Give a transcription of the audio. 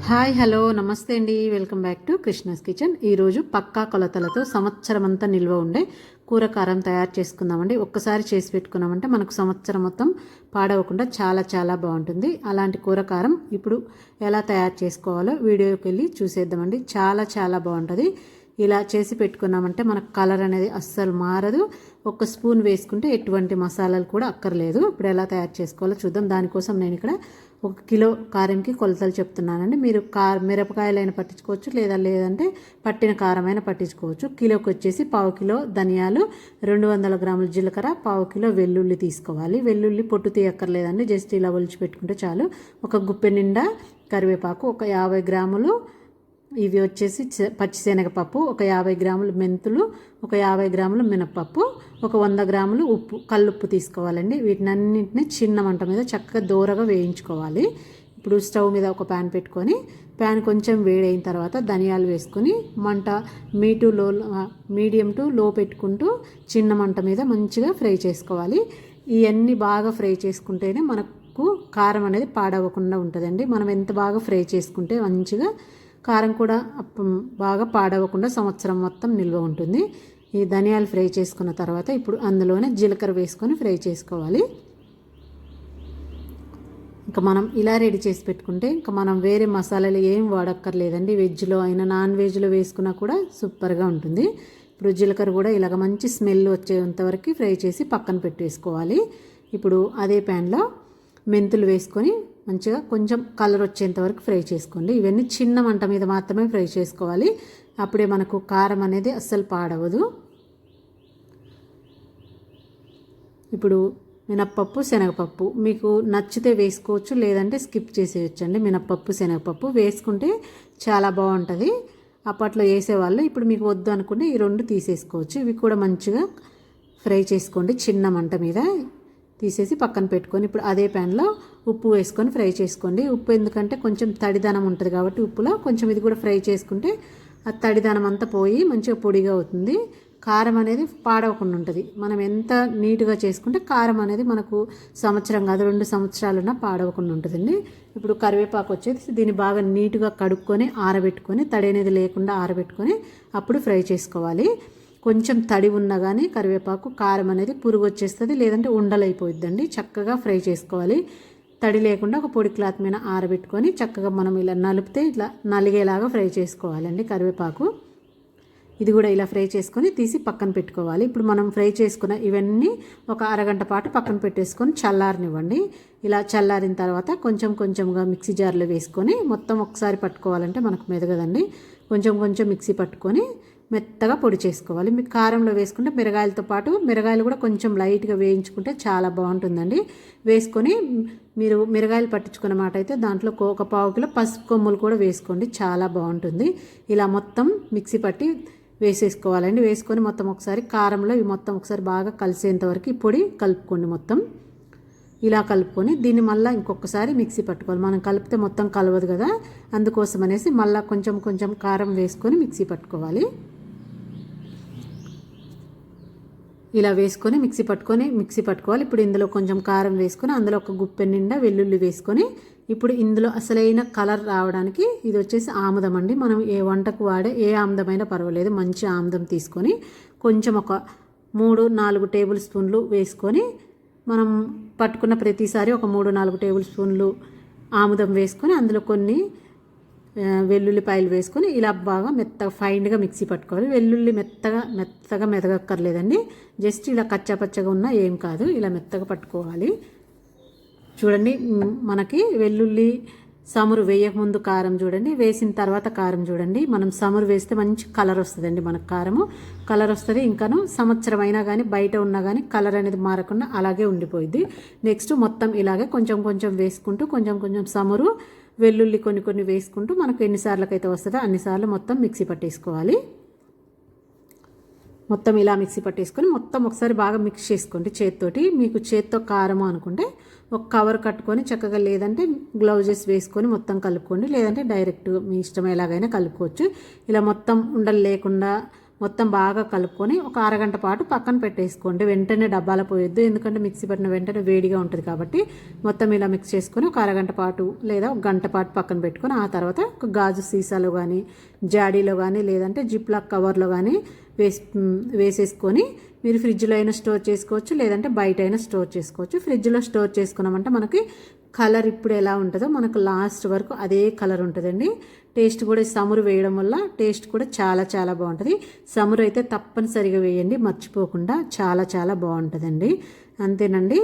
Hi hello నమస్తే అండి, welcome back to Krishna's kitchen. ఈరోజు పక్కా కొలతలతో సంవత్సరం అంతా నిల్వ ఉండే కూర కారం తయారు చేసుకుందామండి. ఒక్కసారి చేసి పెట్టుకున్నామంటే మనకు సంవత్సరం మొత్తం పాడవకుండా చాలా చాలా బాగుంటుంది. అలాంటి కూర కారం ఇప్పుడు ఎలా తయారు చేసుకోవాలో వీడియోకి వెళ్ళి చూసేద్దామండి. చాలా చాలా బాగుంటుంది. ఇలా చేసి పెట్టుకున్నామంటే మనకు కలర్ అనేది అస్సలు మారదు. ఒక స్పూన్ వేసుకుంటే ఎటువంటి మసాలాలు కూడా అక్కర్లేదు. ఇప్పుడు ఎలా తయారు చేసుకోవాలో చూద్దాం. దానికోసం నేను ఇక్కడ 1 కిలో కారంకి కొలతలు చెప్తున్నానండి. మీరు మిరపకాయలైనా పట్టించుకోవచ్చు, లేదంటే పట్టిన కారమైనా పట్టించుకోవచ్చు. కిలోకి వచ్చేసి 1/2 కిలో ధనియాలు, 200 గ్రాముల జీలకర్ర, 1/2 కిలో వెల్లుల్లి తీసుకోవాలి. వెల్లుల్లి పొట్టు తీయక్కర్లేదండి, జస్ట్ ఇలా ఒలిచి పెట్టుకుంటే చాలు. ఒక గుప్పె నిండా కరివేపాకు, ఒక 50 గ్రాములు ఇవి వచ్చేసి పచ్చిశనగపప్పు, ఒక 50 గ్రాములు మెంతులు, ఒక 50 గ్రాములు మినపప్పు, ఒక 100 గ్రాములు ఉప్పు, కల్లుప్పు తీసుకోవాలండి. వీటినన్నింటినీ చిన్న మంట మీద చక్కగా దూరగా వేయించుకోవాలి. ఇప్పుడు స్టవ్ మీద ఒక ప్యాన్ పెట్టుకొని ప్యాన్ కొంచెం వేడైన తర్వాత ధనియాలు వేసుకొని మంట మీడియం టు లో పెట్టుకుంటూ చిన్న మంట మీద మంచిగా ఫ్రై చేసుకోవాలి. ఇవన్నీ బాగా ఫ్రై చేసుకుంటేనే మనకు కారం అనేది పాడవకుండా ఉంటుందండి. మనం ఎంత బాగా ఫ్రై చేసుకుంటే మంచిగా కారం కూడా బాగా పాడవకుండా సంవత్సరం మొత్తం నిల్వ ఉంటుంది. ఈ ధనియాలు ఫ్రై చేసుకున్న తర్వాత ఇప్పుడు అందులోనే జీలకర్ర వేసుకొని ఫ్రై చేసుకోవాలి. ఇంకా మనం ఇలా రెడీ చేసి పెట్టుకుంటే ఇంకా మనం వేరే మసాలాలు ఏం వాడక్కర్లేదండి. వెజ్లో అయినా నాన్ వెజ్లో వేసుకున్నా కూడా సూపర్గా ఉంటుంది. ఇప్పుడు జీలకర్ర కూడా ఇలాగ మంచి స్మెల్ వచ్చేంతవరకు ఫ్రై చేసి పక్కన పెట్టేసుకోవాలి. ఇప్పుడు అదే ప్యాన్లో మెంతులు వేసుకొని మంచిగా కొంచెం కలర్ వచ్చేంత వరకు ఫ్రై చేసుకోండి. ఇవన్నీ చిన్న మంట మీద మాత్రమే ఫ్రై చేసుకోవాలి. అప్పుడే మనకు కారం అనేది అస్సలు పాడవదు. ఇప్పుడు మినప్పప్పు, శనగపప్పు మీకు నచ్చితే వేసుకోవచ్చు, లేదంటే స్కిప్ చేసేయచ్చండి. మినప్పప్పు, శనగపప్పు వేసుకుంటే చాలా బాగుంటుంది. అప్పట్లో వేసేవాళ్ళు, ఇప్పుడు మీకు వద్దు అనుకుంటే ఈ 2 తీసేసుకోవచ్చు. ఇవి కూడా మంచిగా ఫ్రై చేసుకోండి చిన్న మంట మీద. తీసేసి పక్కన పెట్టుకొని ఇప్పుడు అదే ప్యాన్లో ఉప్పు వేసుకొని ఫ్రై చేసుకోండి. ఉప్పు ఎందుకంటే కొంచెం తడిదనం ఉంటుంది కాబట్టి ఉప్పులో కొంచెం ఇది కూడా ఫ్రై చేసుకుంటే ఆ తడిదనం అంతా పోయి మంచిగా పొడిగా అవుతుంది. కారం అనేది పాడవకుండా ఉంటుంది. మనం ఎంత నీట్గా చేసుకుంటే కారం అనేది మనకు సంవత్సరం కాదు 2 సంవత్సరాలున్నా పాడవకుండా ఉంటుందండి. ఇప్పుడు కరివేపాకు వచ్చేసి దీన్ని బాగా నీట్గా కడుక్కొని ఆరబెట్టుకొని తడి అనేది లేకుండా ఆరబెట్టుకొని అప్పుడు ఫ్రై చేసుకోవాలి. కొంచెం తడి ఉన్నా కానీ కరివేపాకు కారం అనేది పురుగు వచ్చేస్తుంది, లేదంటే ఉండలైపోయిద్దండి. చక్కగా ఫ్రై చేసుకోవాలి. తడి లేకుండా ఒక పొడి క్లాత్ మీద ఆరబెట్టుకొని చక్కగా మనం ఇలా నలిపితే ఇట్లా నలిగేలాగా ఫ్రై చేసుకోవాలండి కరివేపాకు. ఇది కూడా ఇలా ఫ్రై చేసుకొని తీసి పక్కన పెట్టుకోవాలి. ఇప్పుడు మనం ఫ్రై చేసుకున్న ఇవన్నీ ఒక అరగంట పాటు పక్కన పెట్టేసుకొని చల్లారనివ్వండి. ఇలా చల్లారిన తర్వాత కొంచెంగా మిక్సీ జార్లో వేసుకొని మొత్తం ఒకసారి పట్టుకోవాలంటే మనకు మెదగదండి. కొంచెం మిక్సీ పట్టుకొని మెత్తగా పొడి చేసుకోవాలి. మీకు కారంలో వేసుకుంటే మిరగాయలతో పాటు మిరగాయలు కూడా కొంచెం లైట్గా వేయించుకుంటే చాలా బాగుంటుందండి. వేసుకొని మీరు మిరగాయలు పట్టించుకున్న మాట అయితే దాంట్లో ఒక 1/2 కిలో పసుపు కొమ్ములు కూడా వేసుకోండి, చాలా బాగుంటుంది. ఇలా మొత్తం మిక్సీ పట్టి వేసేసుకోవాలండి. వేసుకొని మొత్తం ఒకసారి కారంలో ఇవి మొత్తం ఒకసారి బాగా కలిసేంత వరకు ఈ పొడి కలుపుకోండి. మొత్తం ఇలా కలుపుకొని దీన్ని మళ్ళీ ఇంకొకసారి మిక్సీ పట్టుకోవాలి. మనం కలిపితే మొత్తం కలవదు కదా, అందుకోసం అనేసి మళ్ళీ కొంచెం కారం వేసుకొని మిక్సీ పట్టుకోవాలి. ఇలా వేసుకొని మిక్సీ పట్టుకోవాలి. ఇప్పుడు ఇందులో కొంచెం కారం వేసుకొని అందులో ఒక గుప్పె నిండా వెల్లుల్లి వేసుకొని ఇప్పుడు ఇందులో అసలైన కలర్ రావడానికి ఇది వచ్చేసి ఆముదం అండి. మనం ఏ వంటకు వాడే ఏ ఆముదమైనా పర్వాలేదు, మంచి ఆముదం తీసుకొని కొంచెం ఒక 3-4 టేబుల్ స్పూన్లు వేసుకొని మనం పట్టుకున్న ప్రతిసారి ఒక 3-4 టేబుల్ స్పూన్లు ఆముదం వేసుకొని అందులో కొన్ని వెల్లుల్లిపాయలు వేసుకొని ఇలా బాగా మెత్తగా ఫైన్గా మిక్సీ పట్టుకోవాలి. వెల్లుల్లి మెత్తగా మెదగక్కర్లేదండి, జస్ట్ ఇలా కచ్చాపచ్చగా ఉన్నా ఏం కాదు, ఇలా మెత్తగా పట్టుకోవాలి. చూడండి మనకి వెల్లుల్లి సమరు వేయకముందు కారం చూడండి, వేసిన తర్వాత కారం చూడండి. మనం సమరు వేస్తే మంచి కలర్ వస్తుందండి, మనకు కారము కలర్ వస్తుంది. ఇంకాను సంవత్సరం అయినా కానీ బయట ఉన్నా కానీ కలర్ అనేది మారకుండా అలాగే ఉండిపోయింది. నెక్స్ట్ మొత్తం ఇలాగే కొంచెం వేసుకుంటూ కొంచెం సమరు వెల్లుల్లి కొన్ని వేసుకుంటూ మనకు ఎన్నిసార్లకైతే వస్తుందో అన్నిసార్లు మొత్తం మిక్సీ పట్టేసుకోవాలి. మొత్తం ఇలా మిక్సీ పట్టేసుకొని మొత్తం ఒకసారి బాగా మిక్స్ చేసుకోండి చేతితోటి. మీకు చేత్తో కారము అనుకుంటే ఒక కవర్ కట్టుకొని చక్కగా, లేదంటే గ్లౌజెస్ వేసుకొని మొత్తం కలుపుకోండి, లేదంటే డైరెక్ట్ మీ ఇష్టం ఎలాగైనా కలుపుకోవచ్చు. ఇలా మొత్తం ఉండలు లేకుండా మొత్తం బాగా కలుపుకొని ఒక అరగంట పాటు పక్కన పెట్టేసుకోండి. వెంటనే డబ్బాలో పోయొద్దు, ఎందుకంటే మిక్సీ పట్టిన వెంటనే వేడిగా ఉంటుంది కాబట్టి మొత్తం ఇలా మిక్స్ చేసుకొని ఒక అరగంట పాటు లేదా ఒక గంట పాటు పక్కన పెట్టుకొని ఆ తర్వాత ఒక గాజు సీసాలో కానీ జాడీలో కానీ లేదంటే జిప్లాక్ కవర్లో కానీ వేసేసుకొని మీరు ఫ్రిడ్జ్లో అయినా స్టోర్ చేసుకోవచ్చు, లేదంటే బయట అయినా స్టోర్ చేసుకోవచ్చు. ఫ్రిడ్జ్లో స్టోర్ చేసుకున్నామంటే మనకి కలర్ ఇప్పుడు ఎలా ఉంటుందో మనకు లాస్ట్ వరకు అదే కలర్ ఉంటుందండి. టేస్ట్ కూడా సమురు వేయడం వల్ల టేస్ట్ కూడా చాలా చాలా బాగుంటుంది. సమురు అయితే తప్పనిసరిగా వేయండి, మర్చిపోకుండా. చాలా చాలా బాగుంటుందండి. అంతేనండి.